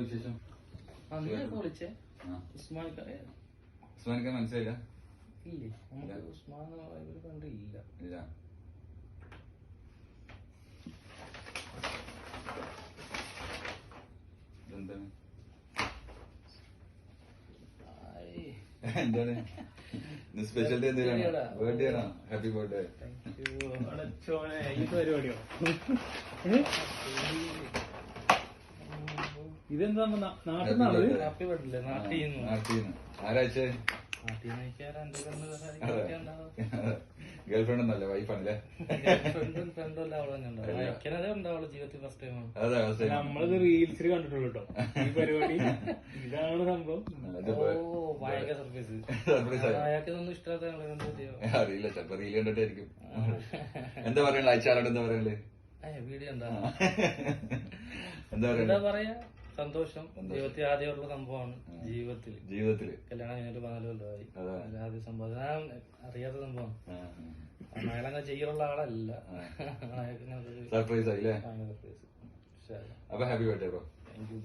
വിശേഷം? വിളിച്ചേ ഉസ്മാനിക്ക മനസ്സിലായില്ല? ഇല്ലേ നമുക്ക് ഉസ്മാൻ കണ്ടില്ല. ഇല്ല. എന്താണ് എന്താണ് സ്പെഷ്യൽ ഡേ? എന്തെങ്കിലും ബർത്ത്ഡേ ആണോ? Happy birthday. ഈ പരിപാടിയോ? ഇതെന്താ നാട്ടിൽ ഹാപ്പി ബർത്ത്ഡേ? നാട്ടിൽ ആരാഴ്ച? ഗേൾഫ്രണ്ട് ഒന്നല്ലേ, വൈഫാണല്ലേ? നമ്മളിത് റീൽസിൽ കണ്ടിട്ടുള്ളൂ കേട്ടോ ഈ പരിപാടി. ഇതാണ് സംഭവം. അറിയില്ല, ചിലപ്പോ റീൽ കണ്ടിട്ടായിരിക്കും. എന്താ പറയണേ അയച്ചാലോട്? എന്താ പറയണ്ടേ? വീഡിയോ എന്താ പറയാ? സന്തോഷം. ജീവിതത്തിൽ ആദ്യമുള്ള സംഭവമാണ്. ജീവിതത്തില് കല്യാണം കഴിഞ്ഞിട്ട് 4 കൊല്ലമായി. ആദ്യ സംഭവം ഞാൻ അറിയാത്ത സംഭവം. അയാളങ്ങനെ ചെയ്യാനുള്ള ആളല്ല. സർപ്രൈസ് ആയില്ലേ? സർപ്രൈസ്. അപ്പൊ happy birthday bro. Thank you.